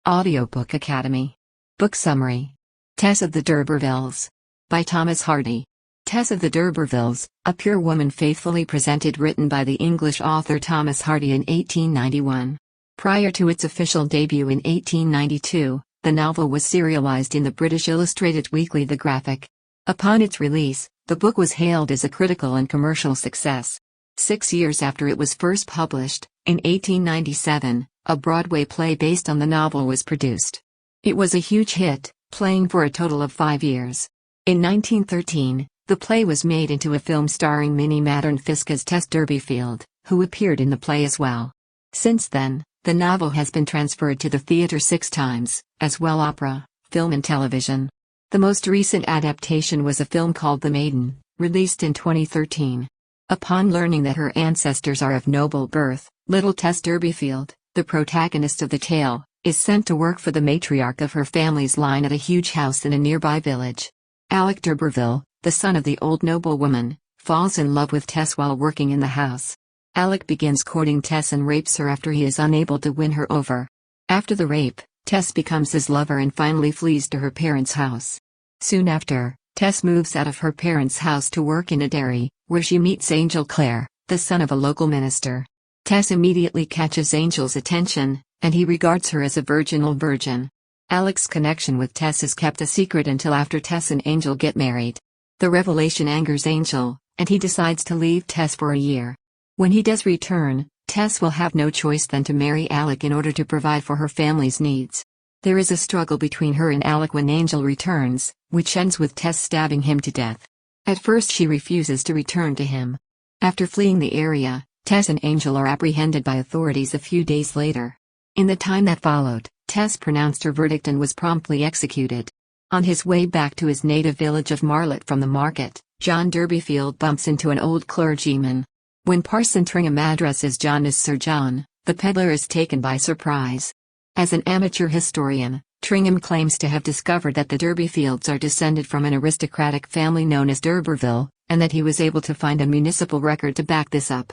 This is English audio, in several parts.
Audiobook Academy. Book Summary. Tess of the Urbervilles. By Thomas Hardy. Tess of the Urbervilles, a pure woman faithfully presented, written by the English author Thomas Hardy in 1891. Prior to its official debut in 1892, the novel was serialized in the British illustrated weekly The Graphic. Upon its release, the book was hailed as a critical and commercial success. 6 years after it was first published, in 1897, a Broadway play based on the novel was produced. It was a huge hit, playing for a total of 5 years. In 1913, the play was made into a film starring Minnie Maddern-Fiske as Tess Urbervilles, who appeared in the play as well. Since then, the novel has been transferred to the theater 6 times, as well opera, film and television. The most recent adaptation was a film called The Maiden, released in 2013. Upon learning that her ancestors are of noble birth, little Tess Urbervilles, the protagonist of the tale, is sent to work for the matriarch of her family's line at a huge house in a nearby village. Alec d'Urberville, the son of the old noblewoman, falls in love with Tess while working in the house. Alec begins courting Tess and rapes her after he is unable to win her over. After the rape, Tess becomes his lover and finally flees to her parents' house. Soon after, Tess moves out of her parents' house to work in a dairy, where she meets Angel Clare, the son of a local minister. Tess immediately catches Angel's attention, and he regards her as a virginal virgin. Alec's connection with Tess is kept a secret until after Tess and Angel get married. The revelation angers Angel, and he decides to leave Tess for a year. When he does return, Tess will have no choice than to marry Alec in order to provide for her family's needs. There is a struggle between her and Alec when Angel returns, which ends with Tess stabbing him to death. At first she refuses to return to him. After fleeing the area, Tess and Angel are apprehended by authorities a few days later. In the time that followed, Tess pronounced her verdict and was promptly executed. On his way back to his native village of Marlett from the market, John Urbervilles bumps into an old clergyman. When Parson Tringham addresses John as Sir John, the peddler is taken by surprise. As an amateur historian, Tringham claims to have discovered that the Urbervilles are descended from an aristocratic family known as d'Urberville, and that he was able to find a municipal record to back this up.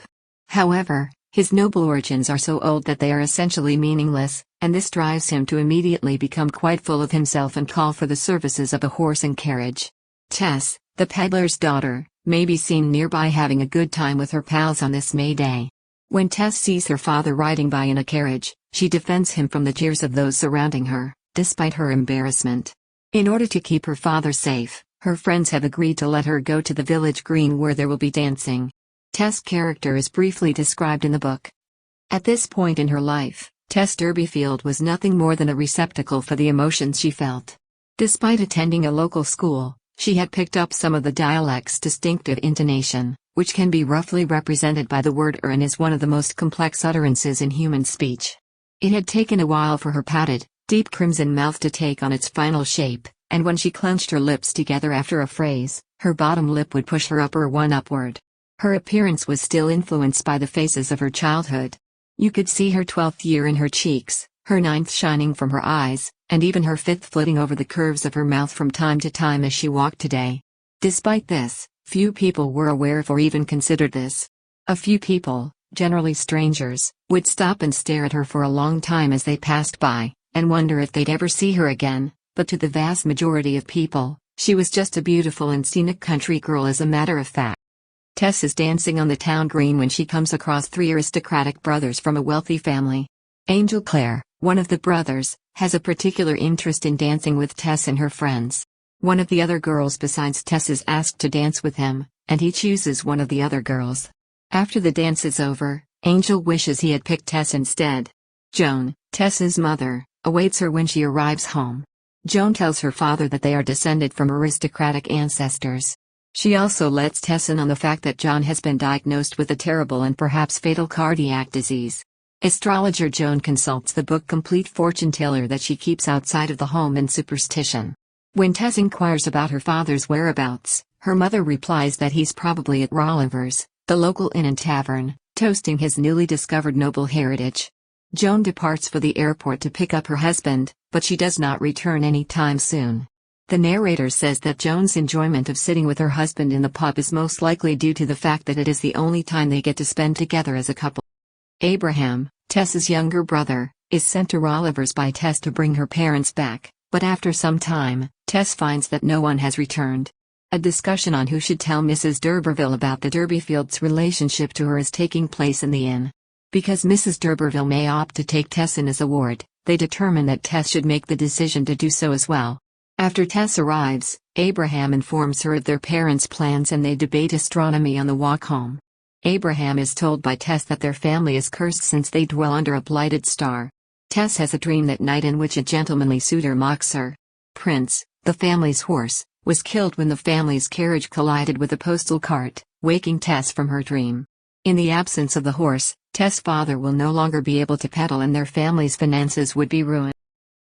However, his noble origins are so old that they are essentially meaningless, and this drives him to immediately become quite full of himself and call for the services of a horse and carriage. Tess, the peddler's daughter, may be seen nearby having a good time with her pals on this May Day. When Tess sees her father riding by in a carriage, she defends him from the jeers of those surrounding her, despite her embarrassment. In order to keep her father safe, her friends have agreed to let her go to the village green where there will be dancing. Tess' character is briefly described in the book. At this point in her life, Tess Urbervilles was nothing more than a receptacle for the emotions she felt. Despite attending a local school, she had picked up some of the dialect's distinctive intonation, which can be roughly represented by the word and is one of the most complex utterances in human speech. It had taken a while for her pouted, deep crimson mouth to take on its final shape, and when she clenched her lips together after a phrase, her bottom lip would push her upper one upward. Her appearance was still influenced by the faces of her childhood. You could see her 12th year in her cheeks, her 9th shining from her eyes, and even her 5th flitting over the curves of her mouth from time to time as she walked today. Despite this, few people were aware of or even considered this. A few people, generally strangers, would stop and stare at her for a long time as they passed by, and wonder if they'd ever see her again, but to the vast majority of people, she was just a beautiful and scenic country girl as a matter of fact. Tess is dancing on the town green when she comes across 3 aristocratic brothers from a wealthy family. Angel Clare, one of the brothers, has a particular interest in dancing with Tess and her friends. One of the other girls besides Tess is asked to dance with him, and he chooses one of the other girls. After the dance is over, Angel wishes he had picked Tess instead. Joan, Tess's mother, awaits her when she arrives home. Joan tells her father that they are descended from aristocratic ancestors. She also lets Tess in on the fact that John has been diagnosed with a terrible and perhaps fatal cardiac disease. Astrologer Joan consults the book Complete Fortune Teller that she keeps outside of the home in superstition. When Tess inquires about her father's whereabouts, her mother replies that he's probably at Urbervilles, the local inn and tavern, toasting his newly discovered noble heritage. Joan departs for the airport to pick up her husband, but she does not return anytime soon. The narrator says that Joan's enjoyment of sitting with her husband in the pub is most likely due to the fact that it is the only time they get to spend together as a couple. Abraham, Tess's younger brother, is sent to Urbervilles by Tess to bring her parents back, but after some time, Tess finds that no one has returned. A discussion on who should tell Mrs. d'Urberville about the D'Urbervilles' relationship to her is taking place in the inn. Because Mrs. d'Urberville may opt to take Tess in as a ward, they determine that Tess should make the decision to do so as well. After Tess arrives, Abraham informs her of their parents' plans and they debate astronomy on the walk home. Abraham is told by Tess that their family is cursed since they dwell under a blighted star. Tess has a dream that night in which a gentlemanly suitor mocks her. Prince, the family's horse, was killed when the family's carriage collided with a postal cart, waking Tess from her dream. In the absence of the horse, Tess' father will no longer be able to pedal and their family's finances would be ruined.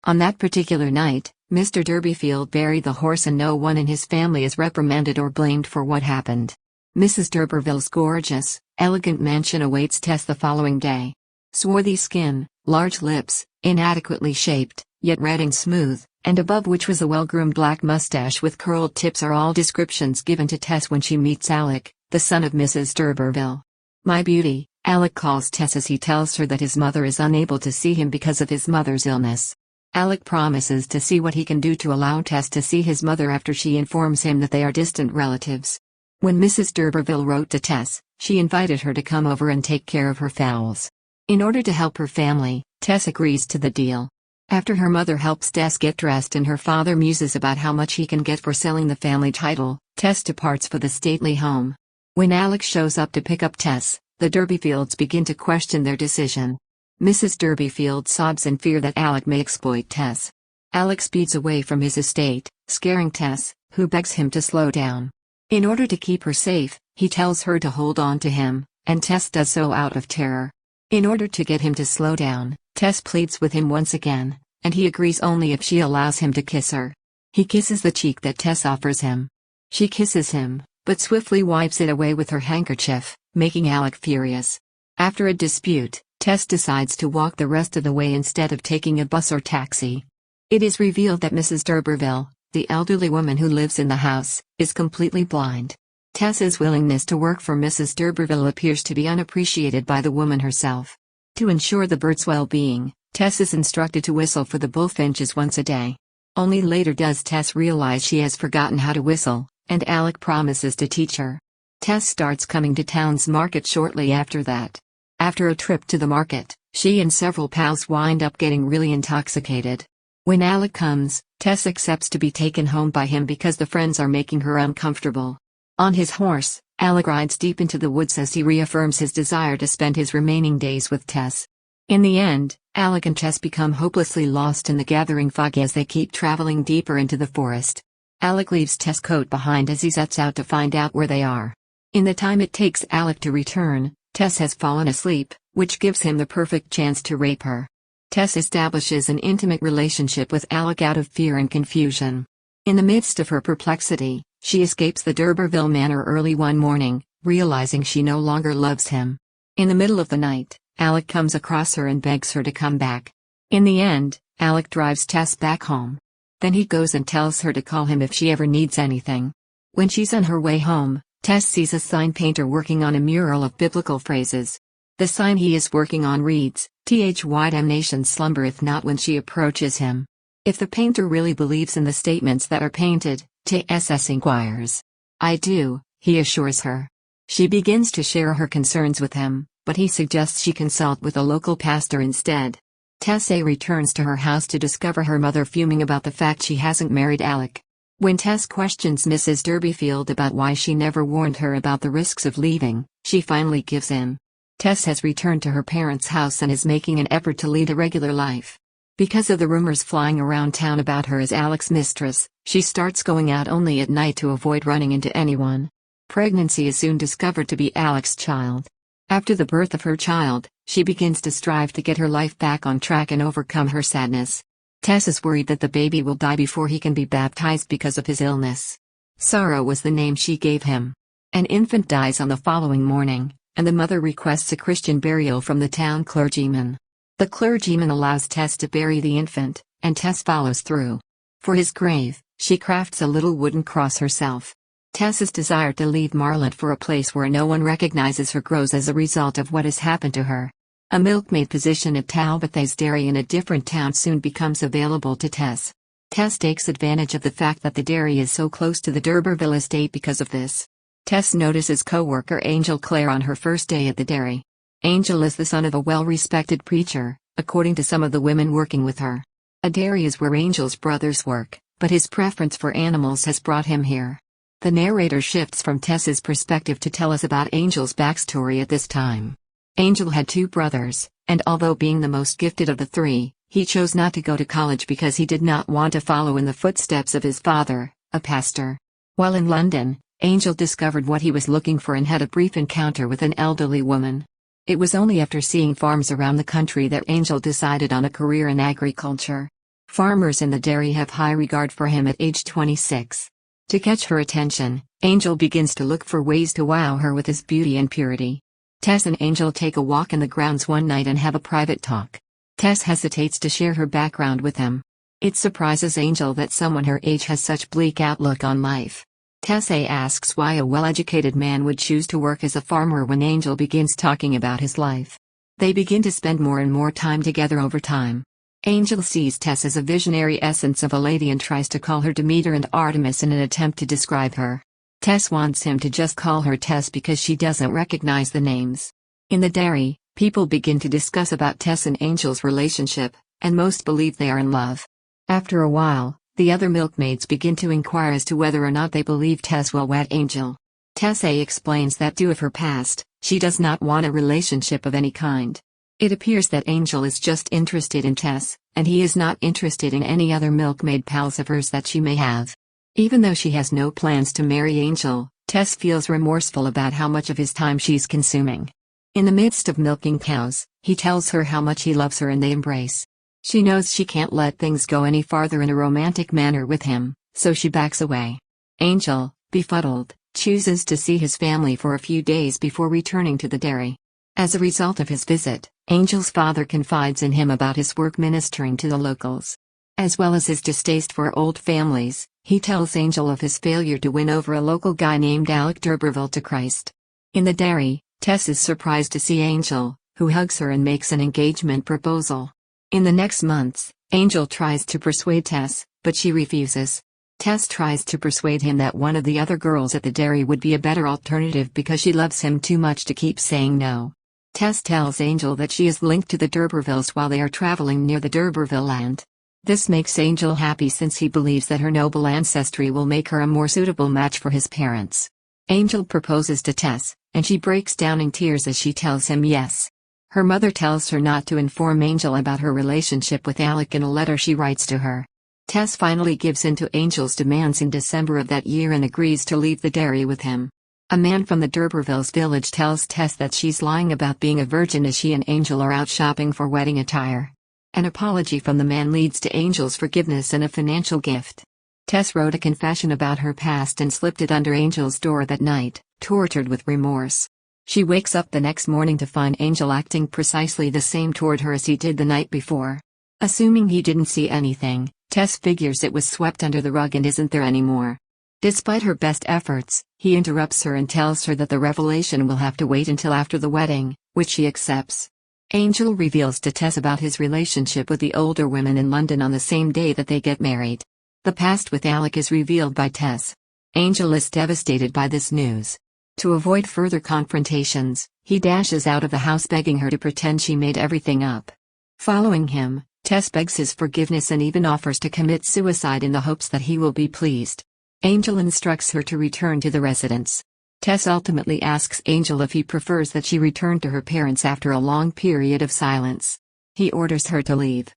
On that particular night, Mr. D'Urberville buried the horse and no one in his family is reprimanded or blamed for what happened. Mrs. d'Urberville's gorgeous, elegant mansion awaits Tess the following day. Swarthy skin, large lips, inadequately shaped, yet red and smooth, and above which was a well-groomed black mustache with curled tips are all descriptions given to Tess when she meets Alec, the son of Mrs. d'Urberville. "My beauty," Alec calls Tess as he tells her that his mother is unable to see him because of his mother's illness. Alec promises to see what he can do to allow Tess to see his mother after she informs him that they are distant relatives. When Mrs. d'Urberville wrote to Tess, she invited her to come over and take care of her fowls. In order to help her family, Tess agrees to the deal. After her mother helps Tess get dressed and her father muses about how much he can get for selling the family title, Tess departs for the stately home. When Alec shows up to pick up Tess, the D'Urbervilles begin to question their decision. Mrs. d'Urberville sobs in fear that Alec may exploit Tess. Alec speeds away from his estate, scaring Tess, who begs him to slow down. In order to keep her safe, he tells her to hold on to him, and Tess does so out of terror. In order to get him to slow down, Tess pleads with him once again, and he agrees only if she allows him to kiss her. He kisses the cheek that Tess offers him. She kisses him, but swiftly wipes it away with her handkerchief, making Alec furious. After a dispute, Tess decides to walk the rest of the way instead of taking a bus or taxi. It is revealed that Mrs. d'Urberville, the elderly woman who lives in the house, is completely blind. Tess's willingness to work for Mrs. d'Urberville appears to be unappreciated by the woman herself. To ensure the bird's well-being, Tess is instructed to whistle for the bullfinches once a day. Only later does Tess realize she has forgotten how to whistle, and Alec promises to teach her. Tess starts coming to town's market shortly after that. After a trip to the market, she and several pals wind up getting really intoxicated. When Alec comes, Tess accepts to be taken home by him because the friends are making her uncomfortable. On his horse, Alec rides deep into the woods as he reaffirms his desire to spend his remaining days with Tess. In the end, Alec and Tess become hopelessly lost in the gathering fog as they keep traveling deeper into the forest. Alec leaves Tess' coat behind as he sets out to find out where they are. In the time it takes Alec to return, Tess has fallen asleep, which gives him the perfect chance to rape her. Tess establishes an intimate relationship with Alec out of fear and confusion. In the midst of her perplexity, she escapes the d'Urberville manor early one morning, realizing she no longer loves him. In the middle of the night, Alec comes across her and begs her to come back. In the end, Alec drives Tess back home. Then he goes and tells her to call him if she ever needs anything. When she's on her way home, Tess sees a sign painter working on a mural of biblical phrases. The sign he is working on reads, "Thy damnation slumbereth not," when she approaches him. If the painter really believes in the statements that are painted, Tess inquires. "I do," he assures her. She begins to share her concerns with him, but he suggests she consult with a local pastor instead. Tess returns to her house to discover her mother fuming about the fact she hasn't married Alec. When Tess questions Mrs. d'Urberville about why she never warned her about the risks of leaving, she finally gives in. Tess has returned to her parents' house and is making an effort to lead a regular life. Because of the rumors flying around town about her as Alec's mistress, she starts going out only at night to avoid running into anyone. Pregnancy is soon discovered to be Alec's child. After the birth of her child, she begins to strive to get her life back on track and overcome her sadness. Tess is worried that the baby will die before he can be baptized because of his illness. Sorrow was the name she gave him. An infant dies on the following morning, and the mother requests a Christian burial from the town clergyman. The clergyman allows Tess to bury the infant, and Tess follows through. For his grave, she crafts a little wooden cross herself. Tess's desire to leave Marland for a place where no one recognizes her grows as a result of what has happened to her. A milkmaid position at Talbot's dairy in a different town soon becomes available to Tess. Tess takes advantage of the fact that the dairy is so close to the D'Urberville estate because of this. Tess notices co-worker Angel Clare on her first day at the dairy. Angel is the son of a well-respected preacher, according to some of the women working with her. A dairy is where Angel's brothers work, but his preference for animals has brought him here. The narrator shifts from Tess's perspective to tell us about Angel's backstory at this time. Angel had 2 brothers, and although being the most gifted of the 3, he chose not to go to college because he did not want to follow in the footsteps of his father, a pastor. While in London, Angel discovered what he was looking for and had a brief encounter with an elderly woman. It was only after seeing farms around the country that Angel decided on a career in agriculture. Farmers in the dairy have high regard for him at age 26. To catch her attention, Angel begins to look for ways to wow her with his beauty and purity. Tess and Angel take a walk in the grounds one night and have a private talk. Tess hesitates to share her background with him. It surprises Angel that someone her age has such bleak outlook on life. Tess asks why a well-educated man would choose to work as a farmer when Angel begins talking about his life. They begin to spend more and more time together over time. Angel sees Tess as a visionary essence of a lady and tries to call her Demeter and Artemis in an attempt to describe her. Tess wants him to just call her Tess because she doesn't recognize the names. In the dairy, people begin to discuss about Tess and Angel's relationship, and most believe they are in love. After a while, the other milkmaids begin to inquire as to whether or not they believe Tess will wed Angel. Tess explains that due to her past, she does not want a relationship of any kind. It appears that Angel is just interested in Tess, and he is not interested in any other milkmaid pals of hers that she may have. Even though she has no plans to marry Angel, Tess feels remorseful about how much of his time she's consuming. In the midst of milking cows, he tells her how much he loves her and they embrace. She knows she can't let things go any farther in a romantic manner with him, so she backs away. Angel, befuddled, chooses to see his family for a few days before returning to the dairy. As a result of his visit, Angel's father confides in him about his work ministering to the locals. As well as his distaste for old families, he tells Angel of his failure to win over a local guy named Alec d'Urberville to Christ. In the dairy, Tess is surprised to see Angel, who hugs her and makes an engagement proposal. In the next months, Angel tries to persuade Tess, but she refuses. Tess tries to persuade him that one of the other girls at the dairy would be a better alternative because she loves him too much to keep saying no. Tess tells Angel that she is linked to the D'Urbervilles while they are traveling near the D'Urberville land. This makes Angel happy since he believes that her noble ancestry will make her a more suitable match for his parents. Angel proposes to Tess, and she breaks down in tears as she tells him yes. Her mother tells her not to inform Angel about her relationship with Alec in a letter she writes to her. Tess finally gives in to Angel's demands in December of that year and agrees to leave the dairy with him. A man from the D'Urbervilles village tells Tess that she's lying about being a virgin as she and Angel are out shopping for wedding attire. An apology from the man leads to Angel's forgiveness and a financial gift. Tess wrote a confession about her past and slipped it under Angel's door that night, tortured with remorse. She wakes up the next morning to find Angel acting precisely the same toward her as he did the night before. Assuming he didn't see anything, Tess figures it was swept under the rug and isn't there anymore. Despite her best efforts, he interrupts her and tells her that the revelation will have to wait until after the wedding, which she accepts. Angel reveals to Tess about his relationship with the older women in London on the same day that they get married. The past with Alec is revealed by Tess. Angel is devastated by this news. To avoid further confrontations, he dashes out of the house begging her to pretend she made everything up. Following him, Tess begs his forgiveness and even offers to commit suicide in the hopes that he will be pleased. Angel instructs her to return to the residence. Tess ultimately asks Angel if he prefers that she return to her parents after a long period of silence. He orders her to leave.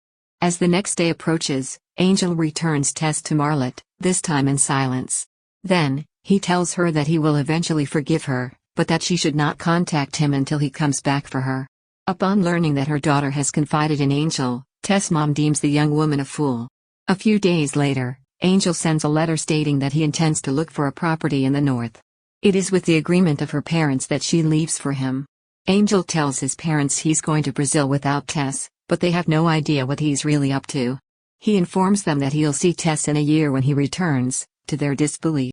As the next day approaches, Angel returns Tess to Marlott, this time in silence. Then, he tells her that he will eventually forgive her, but that she should not contact him until he comes back for her. Upon learning that her daughter has confided in Angel, Tess' mom deems the young woman a fool. A few days later, Angel sends a letter stating that he intends to look for a property in the north. It is with the agreement of her parents that she leaves for him. Angel tells his parents he's going to Brazil without Tess, but they have no idea what he's really up to. He informs them that he'll see Tess in a year when he returns, to their disbelief.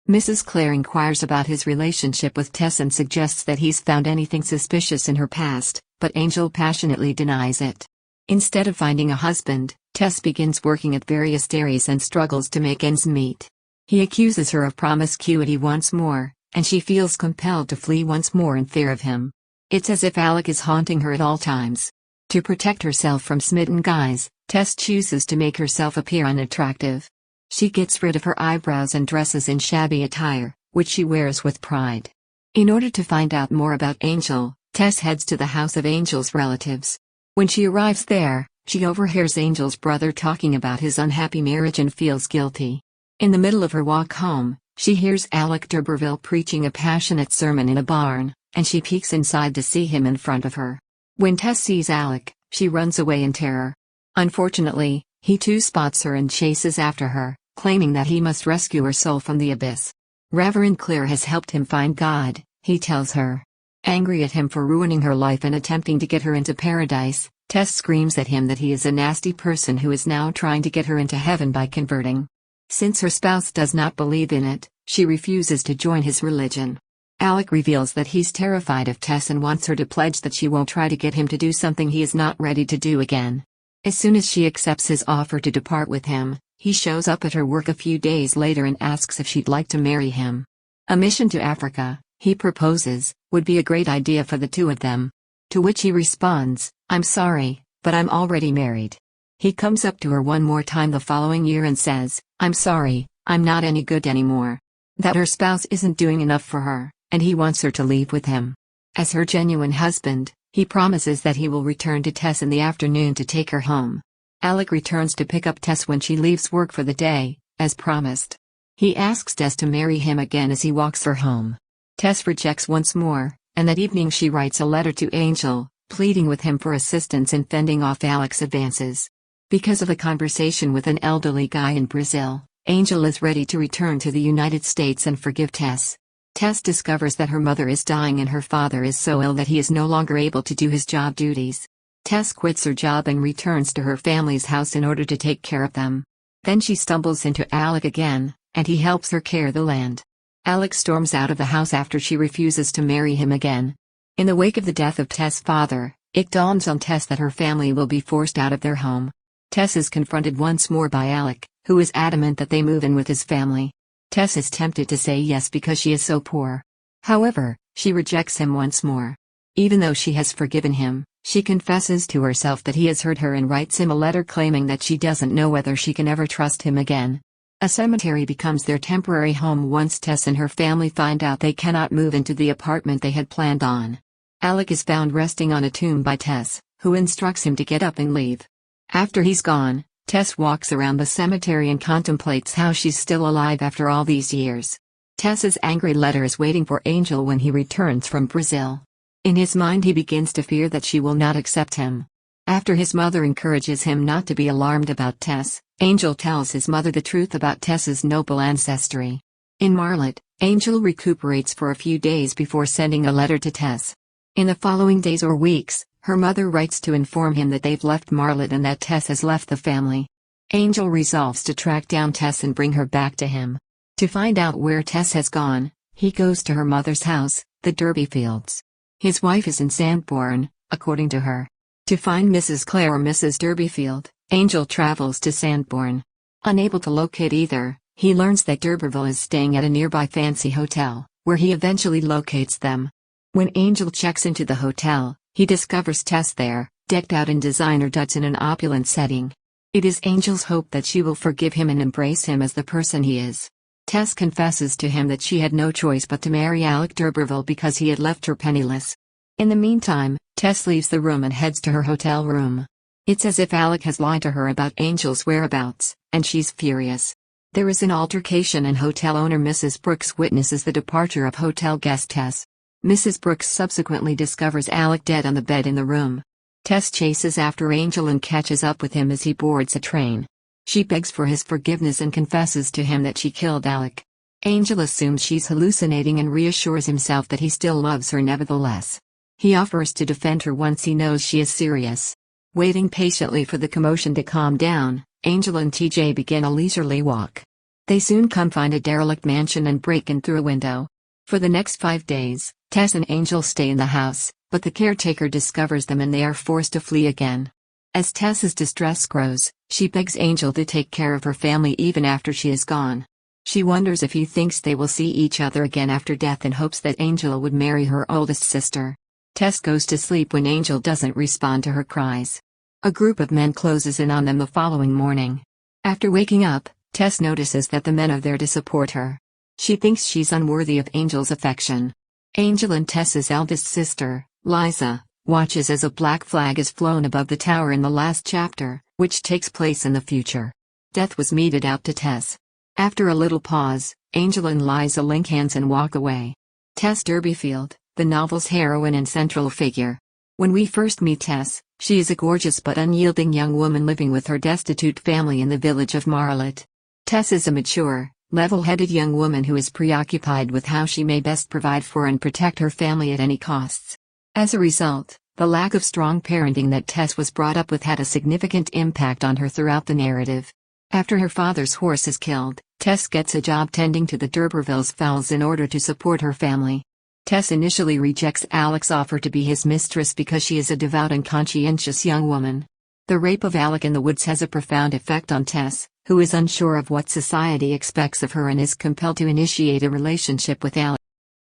Mrs. Clare inquires about his relationship with Tess and suggests that he's found anything suspicious in her past, but Angel passionately denies it. Instead of finding a husband, Tess begins working at various dairies and struggles to make ends meet. He accuses her of promiscuity once more, and she feels compelled to flee once more in fear of him. It's as if Alec is haunting her at all times. To protect herself from smitten guys, Tess chooses to make herself appear unattractive. She gets rid of her eyebrows and dresses in shabby attire, which she wears with pride. In order to find out more about Angel, Tess heads to the house of Angel's relatives. When she arrives there, she overhears Angel's brother talking about his unhappy marriage and feels guilty. In the middle of her walk home, she hears Alec d'Urberville preaching a passionate sermon in a barn, and she peeks inside to see him in front of her. When Tess sees Alec, she runs away in terror. Unfortunately, he too spots her and chases after her, claiming that he must rescue her soul from the abyss. Reverend Claire has helped him find God, he tells her. Angry at him for ruining her life and attempting to get her into paradise, Tess screams at him that he is a nasty person who is now trying to get her into heaven by converting. Since her spouse does not believe in it, she refuses to join his religion. Alec reveals that he's terrified of Tess and wants her to pledge that she won't try to get him to do something he is not ready to do again. As soon as she accepts his offer to depart with him, he shows up at her work a few days later and asks if she'd like to marry him. A mission to Africa, he proposes, would be a great idea for the two of them. To which he responds, "I'm sorry, but I'm already married." He comes up to her one more time the following year and says, "I'm sorry, I'm not any good anymore." That her spouse isn't doing enough for her, and he wants her to leave with him. As her genuine husband, he promises that he will return to Tess in the afternoon to take her home. Alec returns to pick up Tess when she leaves work for the day, as promised. He asks Tess to marry him again as he walks her home. Tess rejects once more, and that evening she writes a letter to Angel, pleading with him for assistance in fending off Alec's advances. Because of a conversation with an elderly guy in Brazil, Angel is ready to return to the United States and forgive Tess. Tess discovers that her mother is dying and her father is so ill that he is no longer able to do his job duties. Tess quits her job and returns to her family's house in order to take care of them. Then she stumbles into Alec again, and he helps her care the land. Alec storms out of the house after she refuses to marry him again. In the wake of the death of Tess' father, it dawns on Tess that her family will be forced out of their home. Tess is confronted once more by Alec, who is adamant that they move in with his family. Tess is tempted to say yes because she is so poor. However, she rejects him once more. Even though she has forgiven him, she confesses to herself that he has hurt her and writes him a letter claiming that she doesn't know whether she can ever trust him again. A cemetery becomes their temporary home once Tess and her family find out they cannot move into the apartment they had planned on. Alec is found resting on a tomb by Tess, who instructs him to get up and leave. After he's gone, Tess walks around the cemetery and contemplates how she's still alive after all these years. Tess's angry letter is waiting for Angel when he returns from Brazil. In his mind he begins to fear that she will not accept him. After his mother encourages him not to be alarmed about Tess, Angel tells his mother the truth about Tess's noble ancestry. In Marlet, Angel recuperates for a few days before sending a letter to Tess. In the following days or weeks, her mother writes to inform him that they've left Marlet and that Tess has left the family. Angel resolves to track down Tess and bring her back to him. To find out where Tess has gone, he goes to her mother's house, the Urbervilles. His wife is in Sandbourne, according to her. To find Mrs. Claire or Mrs. D'Urberville, Angel travels to Sandbourne. Unable to locate either, he learns that D'Urberville is staying at a nearby fancy hotel, where he eventually locates them. When Angel checks into the hotel, he discovers Tess there, decked out in designer duds in an opulent setting. It is Angel's hope that she will forgive him and embrace him as the person he is. Tess confesses to him that she had no choice but to marry Alec d'Urberville because he had left her penniless. In the meantime, Tess leaves the room and heads to her hotel room. It's as if Alec has lied to her about Angel's whereabouts, and she's furious. There is an altercation and hotel owner Mrs. Brooks witnesses the departure of hotel guest Tess. Mrs. Brooks subsequently discovers Alec dead on the bed in the room. Tess chases after Angel and catches up with him as he boards a train. She begs for his forgiveness and confesses to him that she killed Alec. Angel assumes she's hallucinating and reassures himself that he still loves her nevertheless. He offers to defend her once he knows she is serious. Waiting patiently for the commotion to calm down, Angel and TJ begin a leisurely walk. They soon find a derelict mansion and break in through a window. For the next 5 days, Tess and Angel stay in the house, but the caretaker discovers them and they are forced to flee again. As Tess's distress grows, she begs Angel to take care of her family even after she is gone. She wonders if he thinks they will see each other again after death and hopes that Angel would marry her oldest sister. Tess goes to sleep when Angel doesn't respond to her cries. A group of men closes in on them the following morning. After waking up, Tess notices that the men are there to support her. She thinks she's unworthy of Angel's affection. Angel and Tess's eldest sister, Liza, watches as a black flag is flown above the tower in the last chapter, which takes place in the future. Death was meted out to Tess. After a little pause, Angel and Liza link hands and walk away. Tess Durbeyfield, the novel's heroine and central figure. When we first meet Tess, she is a gorgeous but unyielding young woman living with her destitute family in the village of Marlet. Tess is a mature, level-headed young woman who is preoccupied with how she may best provide for and protect her family at any costs. As a result, the lack of strong parenting that Tess was brought up with had a significant impact on her throughout the narrative. After her father's horse is killed, Tess gets a job tending to the D'Urbervilles fowls in order to support her family. Tess initially rejects Alec's offer to be his mistress because she is a devout and conscientious young woman. The rape of Alec in the woods has a profound effect on Tess, who is unsure of what society expects of her and is compelled to initiate a relationship with Alec.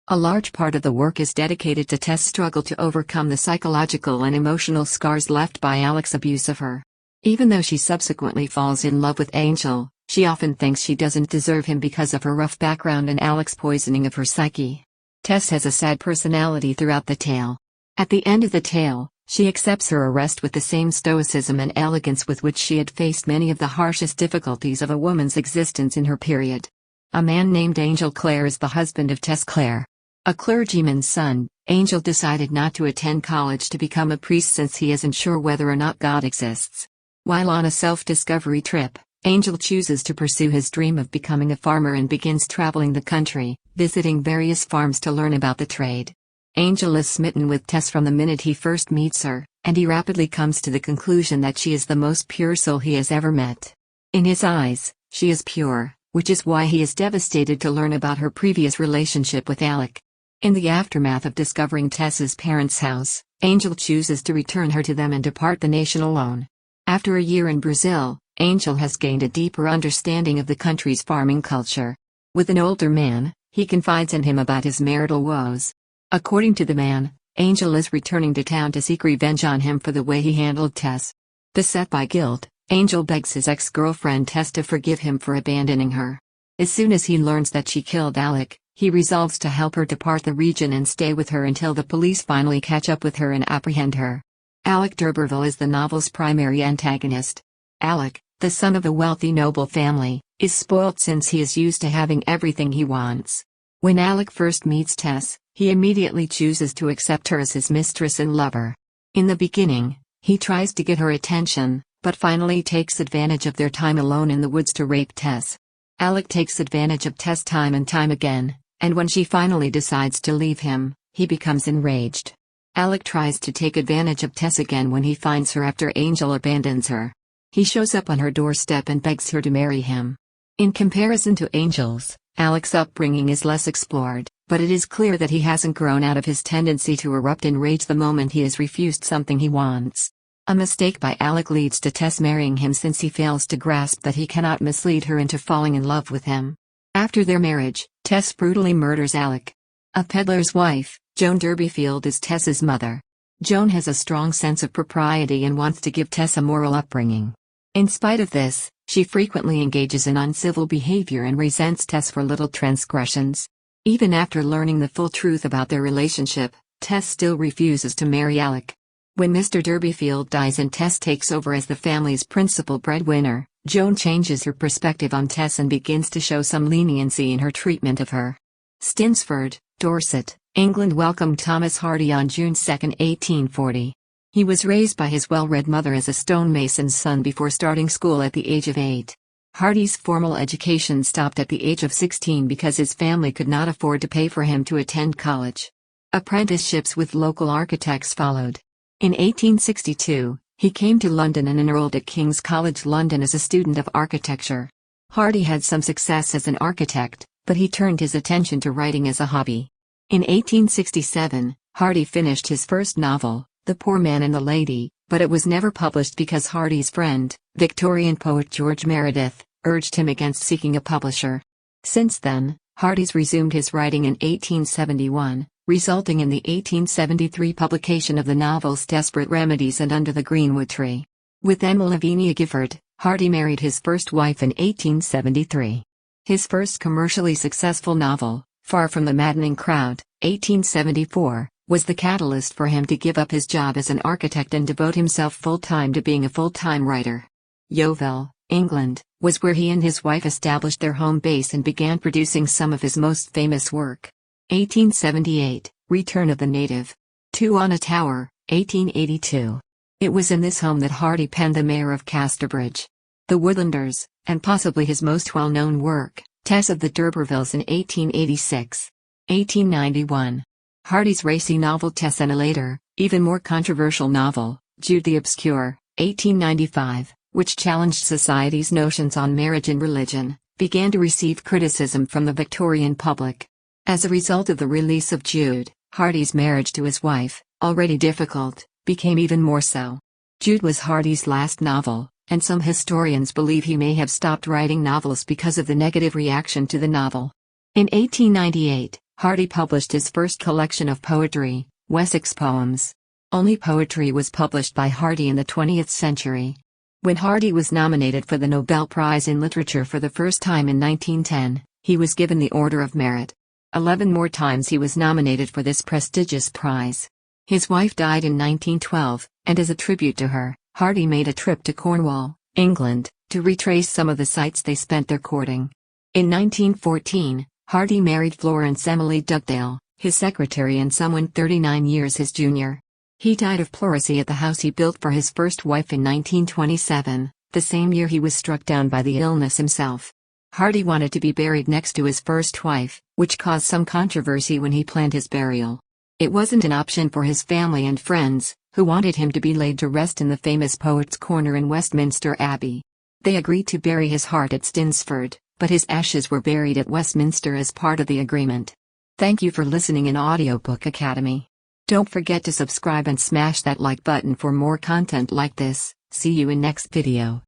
A large part of the work is dedicated to Tess' struggle to overcome the psychological and emotional scars left by Alec's abuse of her. Even though she subsequently falls in love with Angel, she often thinks she doesn't deserve him because of her rough background and Alec's poisoning of her psyche. Tess has a sad personality throughout the tale. At the end of the tale, she accepts her arrest with the same stoicism and elegance with which she had faced many of the harshest difficulties of a woman's existence in her period. A man named Angel Clare is the husband of Tess Clare. A clergyman's son, Angel decided not to attend college to become a priest since he isn't sure whether or not God exists. While on a self-discovery trip, Angel chooses to pursue his dream of becoming a farmer and begins traveling the country, visiting various farms to learn about the trade. Angel is smitten with Tess from the minute he first meets her, and he rapidly comes to the conclusion that she is the most pure soul he has ever met. In his eyes, she is pure, which is why he is devastated to learn about her previous relationship with Alec. In the aftermath of discovering Tess's parents' house, Angel chooses to return her to them and depart the nation alone. After a year in Brazil, Angel has gained a deeper understanding of the country's farming culture. With an older man, he confides in him about his marital woes. According to the man, Angel is returning to town to seek revenge on him for the way he handled Tess. Beset by guilt, Angel begs his ex-girlfriend Tess to forgive him for abandoning her. As soon as he learns that she killed Alec, he resolves to help her depart the region and stay with her until the police finally catch up with her and apprehend her. Alec d'Urberville is the novel's primary antagonist. Alec, the son of a wealthy noble family, is spoilt since he is used to having everything he wants. When Alec first meets Tess, he immediately chooses to accept her as his mistress and lover. In the beginning, he tries to get her attention, but finally takes advantage of their time alone in the woods to rape Tess. Alec takes advantage of Tess time and time again, and when she finally decides to leave him, he becomes enraged. Alec tries to take advantage of Tess again when he finds her after Angel abandons her. He shows up on her doorstep and begs her to marry him. In comparison to Angel's, Alec's upbringing is less explored, but it is clear that he hasn't grown out of his tendency to erupt in rage the moment he is refused something he wants. A mistake by Alec leads to Tess marrying him since he fails to grasp that he cannot mislead her into falling in love with him. After their marriage, Tess brutally murders Alec. A peddler's wife, Joan Durbeyfield is Tess's mother. Joan has a strong sense of propriety and wants to give Tess a moral upbringing. In spite of this, she frequently engages in uncivil behavior and resents Tess for little transgressions. Even after learning the full truth about their relationship, Tess still refuses to marry Alec. When Mr. Durbeyfield dies and Tess takes over as the family's principal breadwinner, Joan changes her perspective on Tess and begins to show some leniency in her treatment of her. Stinsford, Dorset, England welcomed Thomas Hardy on June 2, 1840. He was raised by his well-read mother as a stonemason's son before starting school at the age of 8. Hardy's formal education stopped at the age of 16 because his family could not afford to pay for him to attend college. Apprenticeships with local architects followed. In 1862, he came to London and enrolled at King's College London as a student of architecture. Hardy had some success as an architect, but he turned his attention to writing as a hobby. In 1867, Hardy finished his first novel, The Poor Man and the Lady, but it was never published because Hardy's friend, Victorian poet George Meredith, urged him against seeking a publisher. Since then, Hardy's resumed his writing in 1871, resulting in the 1873 publication of the novels Desperate Remedies and Under the Greenwood Tree. With Emma Lavinia Gifford, Hardy married his first wife in 1873. His first commercially successful novel, Far from the Maddening Crowd, 1874, was the catalyst for him to give up his job as an architect and devote himself full-time to being a full-time writer. Yeovil, England, was where he and his wife established their home base and began producing some of his most famous work. 1878, Return of the Native. 2 on a Tower, 1882. It was in this home that Hardy penned The Mayor of Casterbridge, The Woodlanders, and possibly his most well-known work, Tess of the D'Urbervilles in 1886. 1891. Hardy's racy novel Tess and a later, even more controversial novel, Jude the Obscure, 1895, which challenged society's notions on marriage and religion, began to receive criticism from the Victorian public. As a result of the release of Jude, Hardy's marriage to his wife, already difficult, became even more so. Jude was Hardy's last novel, and some historians believe he may have stopped writing novels because of the negative reaction to the novel. In 1898, Hardy published his first collection of poetry, Wessex Poems. Only poetry was published by Hardy in the 20th century. When Hardy was nominated for the Nobel Prize in Literature for the first time in 1910, he was given the Order of Merit. 11 more times he was nominated for this prestigious prize. His wife died in 1912, and as a tribute to her, Hardy made a trip to Cornwall, England, to retrace some of the sites they spent their courting. In 1914, Hardy married Florence Emily Dugdale, his secretary and someone 39 years his junior. He died of pleurisy at the house he built for his first wife in 1927, the same year he was struck down by the illness himself. Hardy wanted to be buried next to his first wife, which caused some controversy when he planned his burial. It wasn't an option for his family and friends, who wanted him to be laid to rest in the famous Poets' Corner in Westminster Abbey. They agreed to bury his heart at Stinsford, but his ashes were buried at Westminster as part of the agreement. Thank you for listening in Audiobook Academy. Don't forget to subscribe and smash that like button for more content like this. See you in next video.